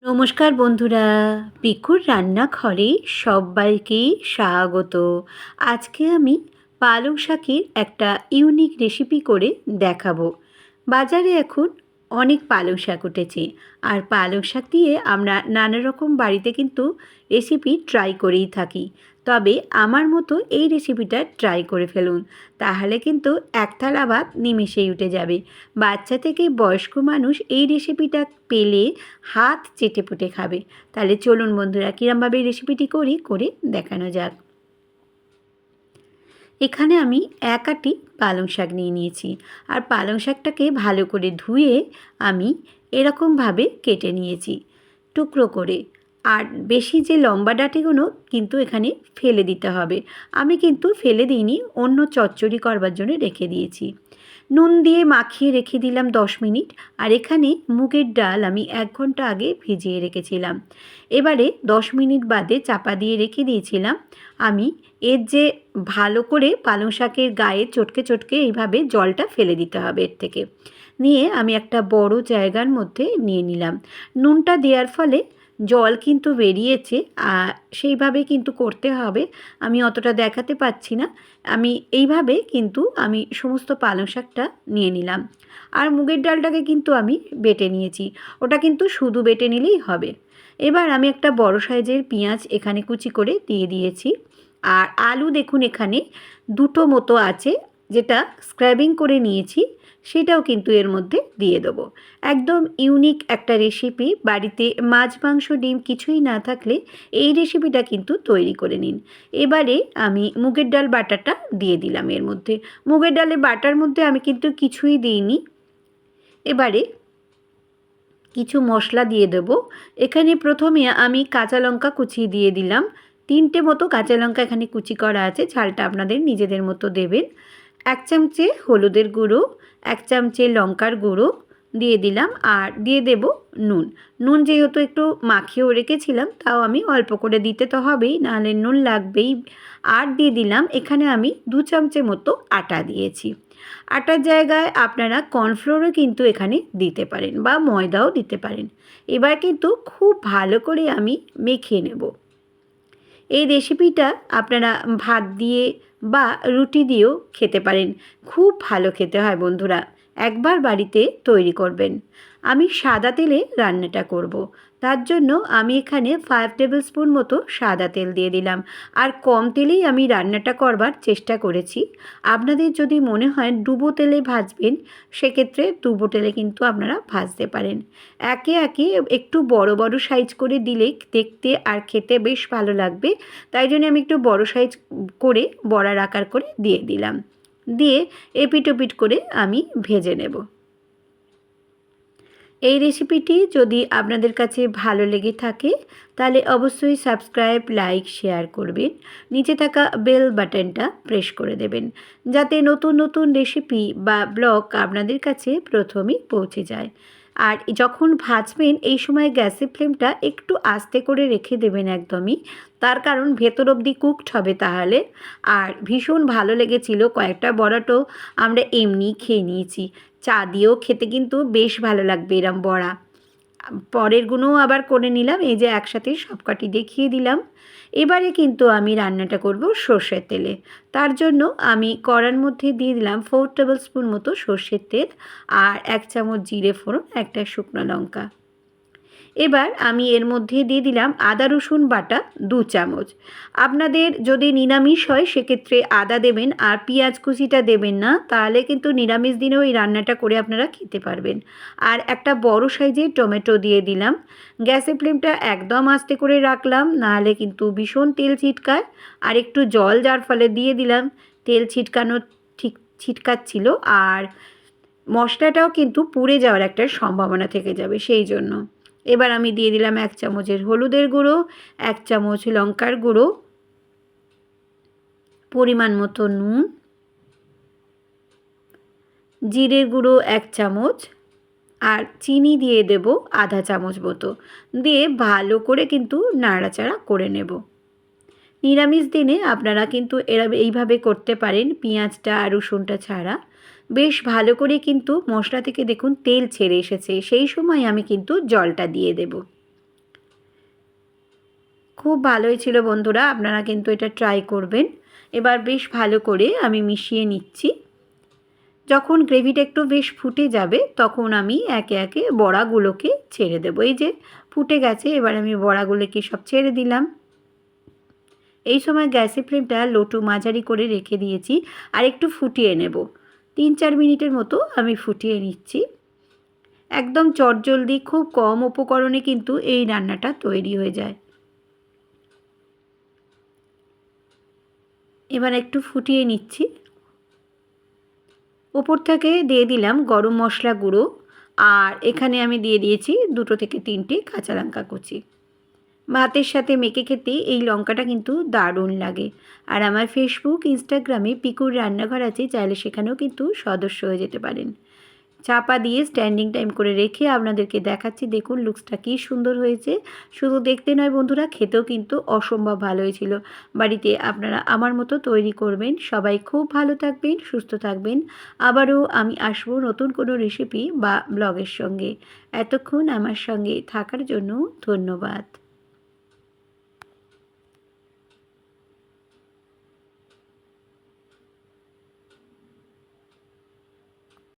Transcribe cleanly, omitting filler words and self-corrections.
নমস্কার বন্ধুরা, পিকুর রান্নাঘরে সবাইকে স্বাগত। আজকে আমি পালং শাকের একটা ইউনিক রেসিপি করে দেখাবো। বাজারে এখন অনেক পালং শাক উঠেছে, আর পালং শাক দিয়ে আমরা নানা রকম বাড়িতে কিন্তু রেসিপি ট্রাই করেই থাকি। তবে আমার মতো এই রেসিপিটা ট্রাই করে ফেলুন, তাহলে কিন্তু এক থালা ভাত নিমেষেই উঠে যাবে। বাচ্চা থেকে বয়স্ক মানুষ এই রেসিপিটা পেলে হাত চেটেপুটে খাবে। তাহলে চলুন বন্ধুরা, কীরমভাবে রেসিপিটি করে দেখানো যাক। এখানে আমি এক আঁটি পালং শাক নিয়ে নিয়েছি, আর পালং শাকটাকে ভালো করে ধুয়ে আমি এরকমভাবে কেটে নিয়েছি টুকরো করে। আর বেশি যে লম্বা ডাঁটিগুলো কিন্তু এখানে ফেলে দিতে হবে। আমি কিন্তু ফেলে দিইনি, অন্য চচ্চড়ি করবার জন্য রেখে দিয়েছি। নুন দিয়ে মাখিয়ে রেখে দিলাম 10 মিনিট। আর এখানে মুগের ডাল আমি 1 ঘন্টা আগে ভিজিয়ে রেখেছিলাম। এবারে 10 মিনিট বাদে চাপা দিয়ে রেখে দিয়েছিলাম। আমি এর যে ভালো করে পালং শাকের গায়ে চটকে চটকে এইভাবে জলটা ফেলে দিতে হবে এর থেকে। নিয়ে আমি একটা বড় জায়গার মধ্যে নিয়ে নিলাম। নুনটা দেওয়ার ফলে জল কিন্তু বেরিয়েছে, সেইভাবে কিন্তু করতে হবে। আমি অতটা দেখাতে পাচ্ছি না। আমি এইভাবে কিন্তু আমি সমস্ত পালং শাকটা নিয়ে নিলাম। আর মুগের ডালটাকে কিন্তু আমি বেটে নিয়েছি, ওটা কিন্তু শুধু বেটে নিলেই হবে। এবার আমি একটা বড় সাইজের পেঁয়াজ এখানে কুচি করে দিয়ে দিয়েছি। আর আলু দেখুন এখানে দুটো মতো আছে, যেটা স্ক্র্যাবিং করে নিয়েছি, সেটাও কিন্তু এর মধ্যে দিয়ে দেবো। একদম ইউনিক একটা রেসিপি। বাড়িতে মাছ মাংস ডিম কিছুই না থাকলে এই রেসিপিটা কিন্তু তৈরি করে নিন। এবারে আমি মুগের ডাল বাটাটা দিয়ে দিলাম এর মধ্যে। মুগের ডালের বাটার মধ্যে আমি কিন্তু কিছুই দিইনি। এবারে কিছু মশলা দিয়ে দেবো। এখানে প্রথমে আমি কাঁচা লঙ্কা কুচিয়ে দিয়ে দিলাম। 3টে মতো কাঁচা লঙ্কা এখানে কুচি করা আছে, ঝালটা আপনাদের নিজেদের মতো দেবেন। 1 চামচে হলুদের গুঁড়ো, 1 চামচে লঙ্কার গুঁড়ো দিয়ে দিলাম। আর দিয়ে দেব নুন। নুন যেহেতু একটু মাখিয়েও রেখেছিলাম, তাও আমি অল্প করে দিতে তো হবেই, নাহলে নুন লাগবেই। আর দিয়ে দিলাম এখানে আমি 2 চামচে মতো আটা দিয়েছি। আটার জায়গায় আপনারা কর্নফ্লোরও কিন্তু এখানে দিতে পারেন, বা ময়দাও দিতে পারেন। এবার কিন্তু খুব ভালো করে আমি মেখে নেব। এই রেসিপিটা আপনারা ভাত দিয়ে বা রুটি দিয়েও খেতে পারেন। খুব ভালো খেতে হয় বন্ধুরা, একবার বাড়িতে তৈরি করবেন। আমি সাদা তেলে রান্নাটা করব। তার জন্য আমি এখানে 5 টেবিল স্পুন মতো সাদা তেল দিয়ে দিলাম। আর কম তেলেই আমি রান্নাটা করবার চেষ্টা করেছি। আপনাদের যদি মনে হয় ডুবো তেলে ভাজবেন, সেক্ষেত্রে ডুবো তেলে কিন্তু আপনারা ভাজতে পারেন। একে একে একটু বড় বড় সাইজ করে দিলে দেখতে আর খেতে বেশ ভালো লাগবে। তাই জন্য আমি একটু বড় সাইজ করে বড়ার আকার করে দিয়ে দিলাম। দিয়ে এপিট ওপিট করে আমি ভেজে নেব। এই রেসিপিটি যদি আপনাদের কাছে ভালো লেগে থাকে, তাহলে অবশ্যই সাবস্ক্রাইব, লাইক, শেয়ার করবেন। নিচে থাকা বেল বাটনটা প্রেস করে দেবেন, যাতে নতুন নতুন রেসিপি বা ব্লগ আপনাদের কাছে প্রথমেই পৌঁছে যায়। আর যখন ভাজবেন এই সময় গ্যাসের ফ্লেমটা একটু আস্তে করে রেখে দেবেন একদমই, তার কারণ ভেতর অবধি কুকড হবে তাহলে। আর ভীষণ ভালো লেগেছিল। কয়েকটা বড়া তো আমরা এমনিই খেয়ে নিয়েছি, চা দিয়েও খেতে কিন্তু বেশ ভালো লাগবে এরম বড়া। পরেরগুলোও আবার করে নিলাম, এই যে একসাথে সবকটি দেখিয়ে দিলাম। এবারে কিন্তু আমি রান্নাটা করব সর্ষের তেলে। তার জন্য আমি কড়ার মধ্যে দিয়ে দিলাম 4 টেবিল স্পুন মতো সর্ষের তেল, আর 1 চামচ জিরে ফোড়ন, একটা শুকনো লঙ্কা। এবার আমি এর মধ্যে দিয়ে দিলাম আদা রসুন বাটা 2 চামচ। আপনাদের যদি নিরামিষ হয় সেক্ষেত্রে আদা দেবেন, আর পেঁয়াজ কুচিটা দেবেন না, তাহলে কিন্তু নিরামিষ দিনেও এই রান্নাটা করে আপনারা খেতে পারবেন। আর একটা বড় সাইজের টমেটো দিয়ে দিলাম। গ্যাসের ফ্লেমটা একদম আস্তে করে রাখলাম, নাহলে কিন্তু ভীষণ তেল ছিটকায়। আর একটু জল যার ফলে দিয়ে দিলাম, তেল ছিটকানো ঠিক ছিটকাচ্ছিল। আর মশলাটাও কিন্তু পুড়ে যাওয়ার একটা সম্ভাবনা থেকে যাবে, সেই জন্য। এবার আমি দিয়ে দিলাম 1 চামচের হলুদের গুঁড়ো, 1 চামচ লঙ্কার গুঁড়ো, পরিমাণ মতো নুন, জিরের গুঁড়ো 1 চামচ, আর চিনি দিয়ে দেব আধা চামচ মতো। দিয়ে ভালো করে কিন্তু নাড়াচাড়া করে নেব। নিরামিষ দিনে আপনারা কিন্তু এইভাবে করতে পারেন, পেঁয়াজটা আর রসুনটা ছাড়া। বেশ ভালো করে কিন্তু মশলা থেকে দেখুন তেল ছেড়ে এসেছে, সেই সময় আমি কিন্তু জলটা দিয়ে দেব। খুব ভালো হয়েছিল বন্ধুরা, আপনারা কিন্তু এটা ট্রাই করবেন। এবার বেশ ভালো করে আমি মিশিয়ে নিচ্ছি। যখন গ্রেভিটা একটু বেশ ফুটে যাবে তখন আমি একে একে বড়াগুলোকে ছেড়ে দেবো। এই যে ফুটে গেছে, এবার আমি বড়াগুলোকে সব ছেড়ে দিলাম। এই সময় গ্যাসের ফ্লেমটা লো টু মাঝারি করে রেখে দিয়েছি আর একটু ফুটিয়ে নেব। 3-4 মিনিটের মতো আমি ফুটিয়ে নিচ্ছি। একদম চটজলদি খুব কম উপকরণে কিন্তু এই রান্নাটা তৈরি হয়ে যায়। এবার একটু ফুটিয়ে নিচ্ছি। ওপর থেকে দিয়ে দিলাম গরম মশলা গুঁড়ো, আর এখানে আমি দিয়ে দিয়েছি 2 থেকে 3টে কাঁচা লঙ্কা কুচি। ভাতের সাথে মেখে খেতে এই লঙ্কাটা কিন্তু দারুণ লাগে। আর আমার ফেসবুক, ইনস্টাগ্রামে পিকুর রান্নাঘর আছে, চাইলে সেখানেও কিন্তু সদস্য হয়ে যেতে পারেন। চাপা দিয়ে স্ট্যান্ডিং টাইম করে রেখে আপনাদেরকে দেখাচ্ছি, দেখুন লুকসটা কী সুন্দর হয়েছে। শুধু দেখতে নয় বন্ধুরা, খেতেও কিন্তু অসম্ভব ভালো হয়েছিল। বাড়িতে আপনারা আমার মতো তৈরি করবেন। সবাই খুব ভালো থাকবেন, সুস্থ থাকবেন। আবারও আমি আসবো নতুন কোনো রেসিপি বা ব্লগের সঙ্গে। এতক্ষণ আমার সঙ্গে থাকার জন্য ধন্যবাদ।